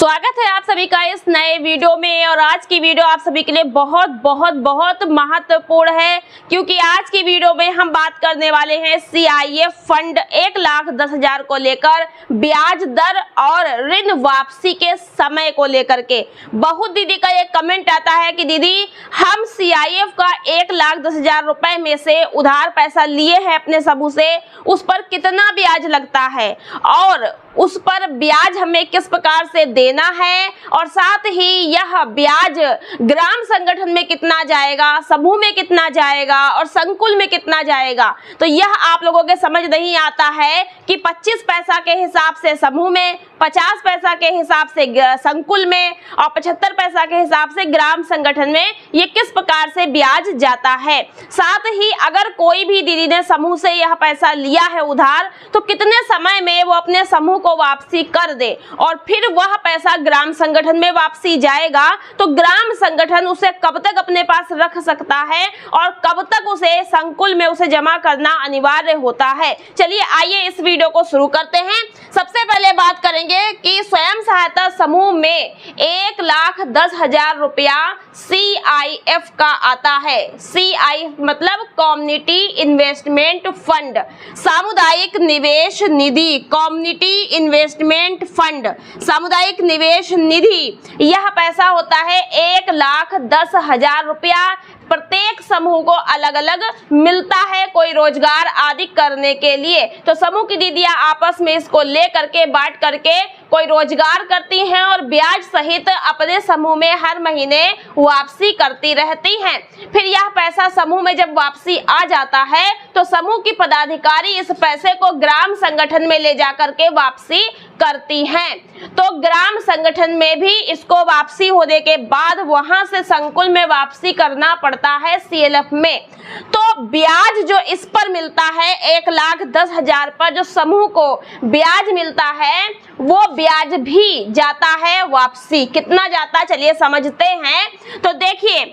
स्वागत है आप सभी का इस नए वीडियो में। और आज की वीडियो आप सभी के लिए बहुत बहुत बहुत महत्वपूर्ण है, क्योंकि आज की वीडियो में हम बात करने वाले हैं सीआईएफ फंड 1,10,000 को लेकर, ब्याज दर और ऋण वापसी के समय को लेकर के। बहुत दीदी का एक कमेंट आता है कि दीदी हम सीआईएफ का 1,10,000 रुपए में से उधार पैसा लिए हैं अपने समूह से, उस पर कितना ब्याज लगता है और उस पर ब्याज हमें किस प्रकार से देना है, और साथ ही यह ब्याज ग्राम संगठन में कितना जाएगा, समूह में कितना जाएगा और संकुल में कितना जाएगा। तो यह आप लोगों के समझ नहीं आता है कि 25 पैसा के हिसाब से समूह में, 50 पैसा के हिसाब से संकुल में और 75 पैसा के हिसाब से ग्राम संगठन में ये किस प्रकार से ब्याज जाता है। साथ ही अगर कोई भी दीदी ने समूह से यह पैसा लिया है उधार, तो कितने समय में वो अपने समूह को वापसी कर दे और फिर वह पैसा ग्राम संगठन में वापसी जाएगा, तो ग्राम संगठन उसे कब तक अपने पास रख सकता है और कब तक उसे संकुल में उसे जमा करना अनिवार्य होता है। चलिए आइए इस वीडियो को शुरू करते हैं। सबसे पहले बात करेंगे कि स्वयं सहायता समूह में 1,10,000 रुपया सीआईएफ का आता है। सीआईएफ मतलब कम्युनिटी इन्वेस्टमेंट फंड, सामुदायिक निवेश निधि, कम्युनिटी इन्वेस्टमेंट फंड, सामुदायिक निवेश निधि। यह पैसा होता है 1,10,000 रुपया। प्रत्येक समूह को अलग अलग मिलता है कोई रोजगार आदि करने के लिए। तो समूह की दीदियां आपस में इसको ले करके बांट करके कोई रोजगार करती हैं और ब्याज सहित अपने समूह में हर महीने वापसी करती रहती हैं। फिर यह पैसा समूह में जब वापसी आ जाता है तो समूह की पदाधिकारी इस पैसे को ग्राम संगठन में ले जा करके वापसी करती हैं। तो ग्राम संगठन में भी इसको वापसी होने के बाद वहां से संकुल में वापसी करना पड़ता है सीएलएफ में। तो ब्याज जो इस पर मिलता है 1,10,000 पर जो समूह को ब्याज मिलता है, वो ब्याज भी जाता है वापसी। कितना जाता है चलिए समझते हैं। तो देखिए,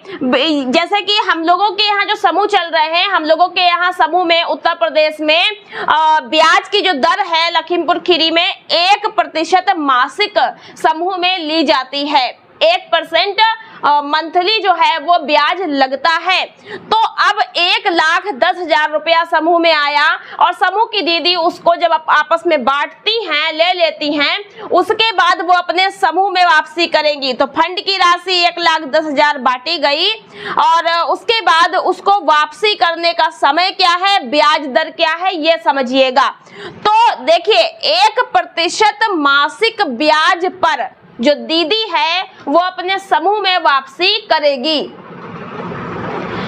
जैसे कि हम लोगों के यहाँ जो समूह चल रहे हैं, हम लोगों के यहाँ समूह में उत्तर प्रदेश में ब्याज की जो दर है लखीमपुर खीरी में 1% मासिक समूह में ली जाती है। 1% मंथली जो है वो ब्याज लगता है। तो अब 1,10,000 रुपया समूह में आया और समूह की दीदी उसको जब आपस में बांटती हैं, ले लेती हैं, उसके बाद वो अपने समूह में वापसी करेंगी। तो फंड की राशि 1,10,000 बांटी गई और उसके बाद उसको वापसी करने का समय क्या है, ब्याज दर क्या है, ये समझिएगा। तो देखिए 1% मासिक ब्याज पर जो दीदी है वो अपने समूह में वापसी करेगी।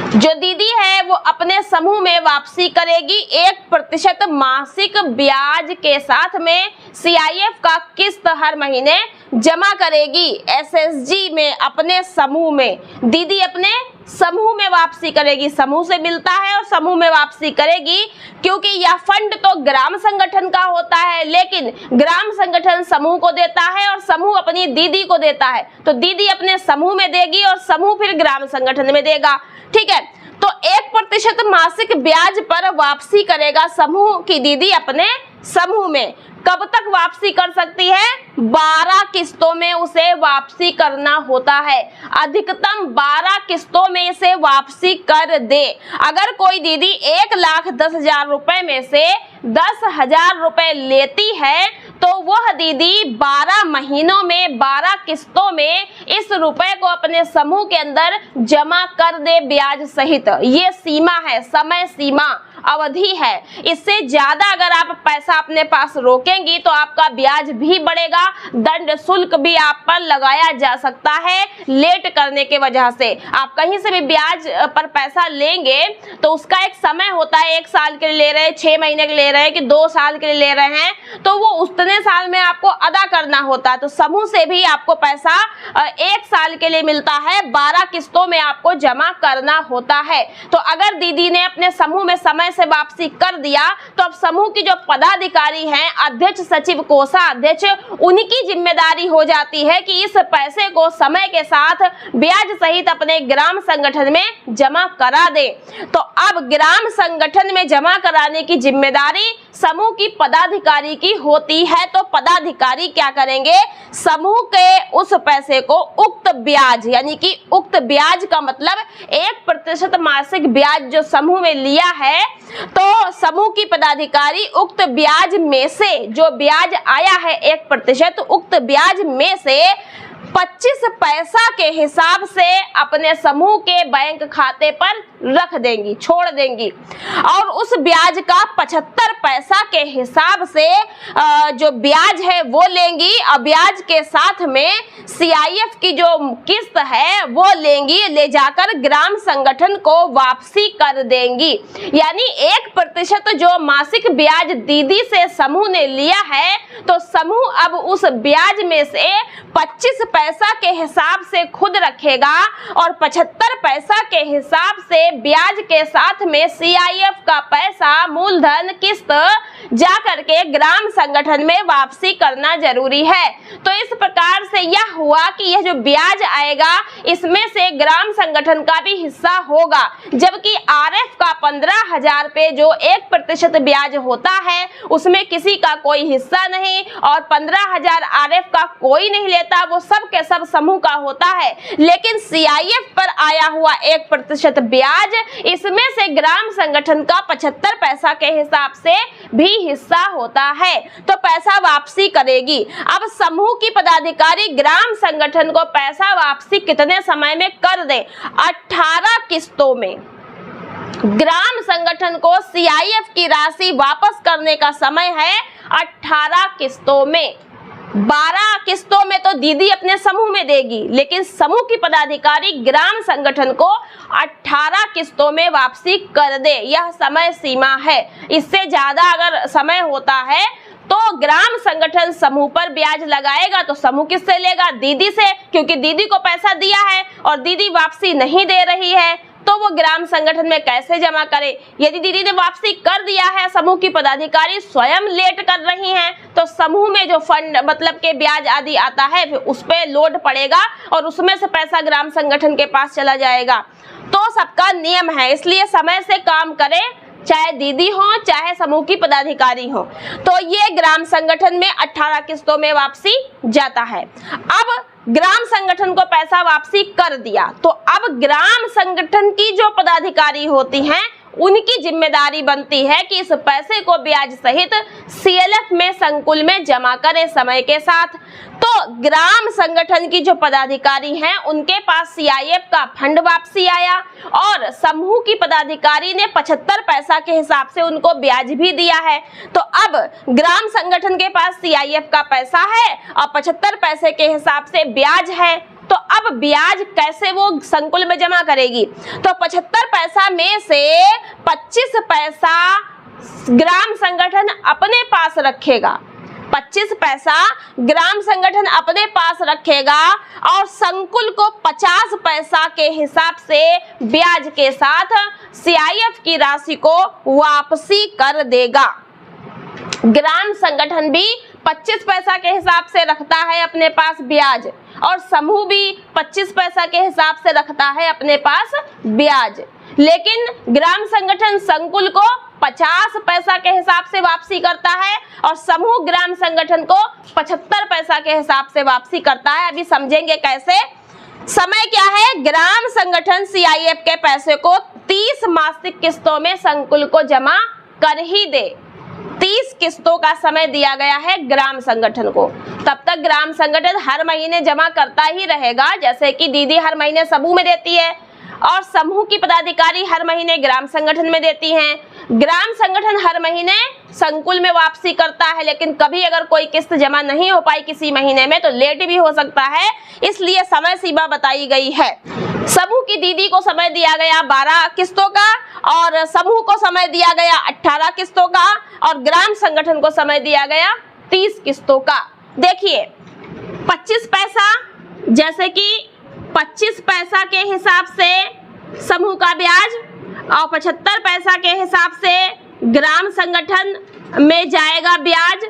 जो दीदी है वो अपने समूह में वापसी करेगी 1% मासिक ब्याज के साथ में। सीआईएफ का किस्त हर महीने जमा करेगी एसएसजी में अपने समूह में। दीदी अपने समूह में वापसी करेगी, समूह से मिलता है और समूह में वापसी करेगी, क्योंकि यह फंड तो ग्राम संगठन का होता है, लेकिन ग्राम संगठन समूह को देता है और समूह अपनी दीदी को देता है। तो दीदी अपने समूह में देगी और समूह फिर ग्राम संगठन में देगा। ठीक है, तो 1% मासिक ब्याज पर वापसी करेगा समूह की दीदी अपने समूह में। कब तक वापसी कर सकती है? 12 किस्तों में उसे वापसी करना होता है। अधिकतम 12 किस्तों में इसे वापसी कर दे। अगर कोई दीदी 1,10,000 रुपए में से 10,000 रुपए लेती है तो वह दीदी 12 महीनों में 12 किस्तों में इस रुपए को अपने समूह के अंदर जमा कर दे ब्याज सहित। ये सीमा है, समय सीमा अवधि है। इससे ज्यादा अगर आप पैसा अपने पास रोकेंगी तो आपका ब्याज भी बढ़ेगा, दंड शुल्क भी आप पर लगाया जा सकता है लेट करने के वजह से। आप कहीं से भी ब्याज पर पैसा लेंगे तो उसका एक समय होता है, 1 साल के लिए ले रहे हैं, 6 महीने के लिए ले रहे हैं कि 2 साल के लिए ले रहे हैं, तो वो उतने साल में आपको अदा करना होता है। तो समूह से भी आपको पैसा 1 साल के लिए मिलता है, 12 किस्तों में आपको जमा करना होता है। तो अगर दीदी ने अपने समूह में समय से वापसी कर दिया तो अब समूह की जो पदाधिकारी हैं, अध्यक्ष, सचिव, कोषाध्यक्ष, उनकी जिम्मेदारी हो जाती है कि इस पैसे को समय के साथ ब्याज सहित अपने ग्राम संगठन में जमा करा दे। तो अब ग्राम संगठन में जमा कराने की जिम्मेदारी समूह की पदाधिकारी की होती है। है तो पदाधिकारी क्या करेंगे, समूह के उस पैसे को उक्त ब्याज, यानी कि उक्त ब्याज का मतलब 1% मासिक ब्याज जो समूह में लिया है, तो समूह की पदाधिकारी उक्त ब्याज में से, जो ब्याज आया है 1%, उक्त ब्याज में से 25 पैसा के हिसाब से अपने समूह के बैंक खाते पर रख देंगी, छोड़ देंगी, और उस ब्याज का 75 पैसा के हिसाब से जो ब्याज है वो लेंगी, और ब्याज के साथ में CIF की जो किस्त है वो लेंगी, ले जाकर ग्राम संगठन को वापसी कर देंगी। यानी 1% जो मासिक ब्याज दीदी से समूह ने लिया है, तो समूह अब उस ब्याज में से 25 पैसा के हिसाब से खुद रखेगा, और 75 पैसा के हिसाब से ब्याज के साथ में CIF का पैसा, मूलधन, किस्त जा करके ग्राम संगठन में वापसी करना जरूरी है। तो इस प्रकार से यह हुआ कि यह जो ब्याज आएगा इसमें से ग्राम संगठन का भी हिस्सा होगा, जबकि RF का 15,000 पे जो 1% ब्याज होता है उसमें किसी का कोई हिस्सा नहीं, और 15,000 RF का कोई नहीं लेता, वो सब के सब समूह का होता है। लेकिन CIF पर आया हुआ 1% ब्याज, इसमें से ग्राम संगठन का 75 पैसा के हिसाब से भी हिस्सा होता है, तो पैसा वापसी करेगी। अब समूह की पदाधिकारी ग्राम संगठन को पैसा वापसी कितने समय में कर दे, 18 किस्तों में। ग्राम संगठन को CIF की राशि वापस करने का समय है 18 किस्तों में। 12 किस्तों में तो दीदी अपने समूह में देगी, लेकिन समूह की पदाधिकारी ग्राम संगठन को 18 किस्तों में वापसी कर दे, यह समय सीमा है। इससे ज्यादा अगर समय होता है तो ग्राम संगठन समूह पर ब्याज लगाएगा, तो समूह किससे लेगा, दीदी से, क्योंकि दीदी को पैसा दिया है और दीदी वापसी नहीं दे रही है, तो वो ग्राम संगठन में कैसे जमा करे। यदि दीदी ने वापसी कर दिया है, समूह की पदाधिकारी स्वयं लेट कर रही हैं, तो समूह में जो फंड मतलब के ब्याज आदि आता है फिर उस पे लोड पड़ेगा और उसमें से पैसा ग्राम संगठन के पास चला जाएगा। तो सबका नियम है, इसलिए समय से काम करें, चाहे दीदी हो चाहे समूह की पदाधिकारी हो। तो ये ग्राम संगठन में 18 किस्तों में वापसी जाता है। अब ग्राम संगठन को पैसा वापसी कर दिया, तो अब ग्राम संगठन की जो पदाधिकारी होती हैं उनकी जिम्मेदारी बनती है कि इस पैसे को ब्याज सहित CLF में संकुल में जमा करें समय के साथ। तो ग्राम संगठन की जो पदाधिकारी हैं उनके पास CIF का फंड वापसी आया और समूह की पदाधिकारी ने 75 पैसा के हिसाब से उनको ब्याज भी दिया है। तो अब ग्राम संगठन के पास CIF का पैसा है और 75 पैसे के हिसाब से ब्याज है, तो अब ब्याज कैसे वो संकुल में जमा करेगी। तो 75 पैसा में से 25 पैसा ग्राम संगठन अपने पास रखेगा, 25 पैसा ग्राम संगठन अपने पास रखेगा और संकुल को 50 पैसा के हिसाब से ब्याज के साथ CIF की राशि को वापसी कर देगा। ग्राम संगठन भी 25 पैसा के हिसाब से रखता है अपने पास ब्याज और समूह भी 25 पैसा के हिसाब से रखता है अपने पास ब्याज, लेकिन ग्राम संगठन संकुल को 50 पैसा के हिसाब से वापसी करता है और समूह ग्राम संगठन को 75 पैसा के हिसाब से वापसी करता है। अभी समझेंगे कैसे। समय क्या है, ग्राम संगठन CIF के पैसे को 30 मासिक किस्तों में संकुल को जमा कर ही दे। 30 किस्तों का समय दिया गया है ग्राम संगठन को, तब तक ग्राम संगठन हर महीने जमा करता ही रहेगा। जैसे कि दीदी हर महीने समूह में देती है और समूह की पदाधिकारी हर महीने ग्राम संगठन में देती हैं। ग्राम संगठन हर महीने संकुल में वापसी करता है, लेकिन कभी अगर कोई किस्त जमा नहीं हो पाई किसी महीने में तो लेट भी हो सकता है, इसलिए समय सीमा बताई गई है। समूह की दीदी को समय दिया गया 12 किस्तों का और समूह को समय दिया गया 18 किस्तों का और ग्राम संगठन को समय दिया गया 30 किस्तों का। देखिए 25 पैसा, जैसे कि 25 पैसा के हिसाब से समूह का ब्याज और 75 पैसा के हिसाब से ग्राम संगठन में जाएगा ब्याज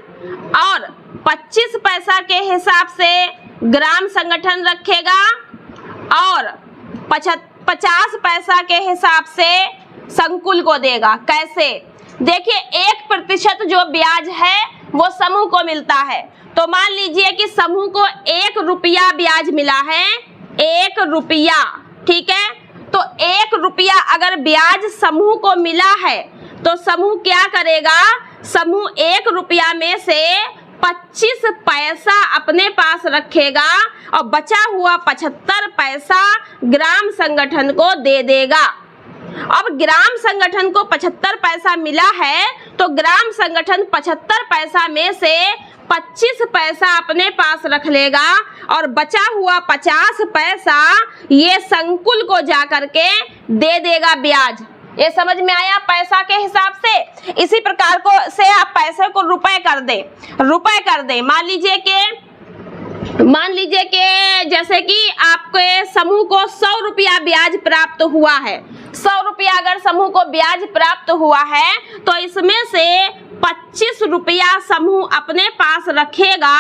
और 25 पैसा के हिसाब से ग्राम संगठन रखेगा और 50 पैसा के हिसाब से संकुल को देगा। कैसे, देखिए 1% जो ब्याज है वो समूह को मिलता है। तो मान लीजिए कि समूह को 1 रुपया ब्याज मिला है, 1 रुपया, ठीक है। तो 1 रुपया अगर ब्याज समूह को मिला है तो समूह क्या करेगा, समूह 1 रुपया में से 25 पैसा अपने पास रखेगा और बचा हुआ 75 पैसा ग्राम संगठन को दे देगा। अब ग्राम संगठन को 75 पैसा मिला है तो ग्राम संगठन 75 पैसा में से 25 पैसा अपने पास रख लेगा और बचा हुआ 50 पैसा ये संकुल को जा करके दे देगा ब्याज। ये समझ में आया पैसा के हिसाब से। इसी प्रकार को से आप पैसे को रुपए कर दें। मान लीजिए कि जैसे कि आपके समूह को 100 रुपया ब्याज प्राप्त हुआ है, 100 रुपया अगर समूह को ब्याज प्राप्त हुआ है तो इसमें से 25 रुपया समूह अपने पास रखेगा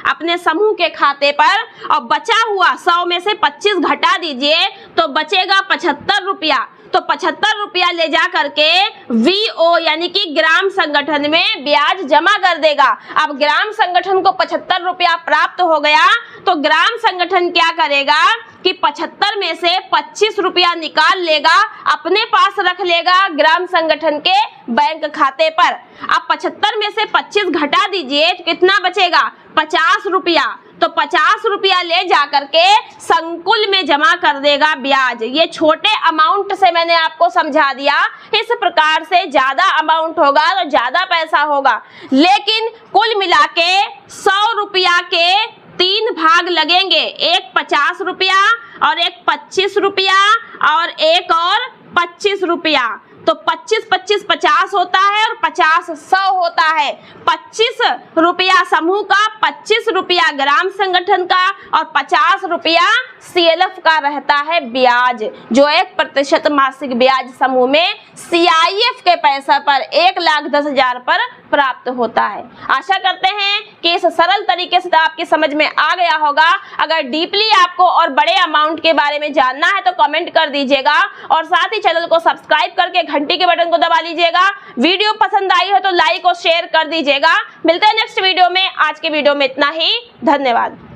अपने समूह के खाते पर और बचा हुआ 100 में से 25 घटा दीजिए तो बचेगा 75 रुपया। तो 75 रुपया ले जा करके VO यानी कि ग्राम संगठन में ब्याज जमा कर देगा। अब ग्राम संगठन को 75 रुपया प्राप्त हो गया तो ग्राम संगठन क्या करेगा कि 75 में से 25 रुपया निकाल लेगा, अपने पास रख लेगा ग्राम संगठन के बैंक खाते पर। अब 75 में से 25 घटा दीजिए तो कितना बचेगा, 50 रुपया। तो 50 रुपया ले जा करके संकुल में जमा कर देगा ब्याज। ये छोटे अमाउंट से मैंने आपको समझा दिया, इस प्रकार से ज्यादा अमाउंट होगा तो ज्यादा पैसा होगा, लेकिन कुल मिला के 100 रुपया के 3 भाग लगेंगे, एक 50 रुपया और एक 25 रुपया और एक और 25 रुपया। तो 25-25 50 होता है और 50 100 होता है। 25 रुपया समूह का, 25 रुपया ग्राम संगठन का और 50 रुपया CLF का रहता है ब्याज, जो 1% मासिक ब्याज समूह में CIF के पैसा पर 1,10,000 पर प्राप्त होता है। आशा करते हैं कि इस सरल तरीके से आपकी समझ में आ गया होगा। अगर डीपली आपको और बड़े अमाउंट के बारे में जानना है तो कमेंट कर दीजिएगा और साथ ही चैनल को सब्सक्राइब करके घंटी के बटन को दबा लीजिएगा। वीडियो पसंद आई हो तो लाइक और शेयर कर दीजिएगा। मिलते हैं नेक्स्ट वीडियो में। आज के वीडियो में इतना ही, धन्यवाद।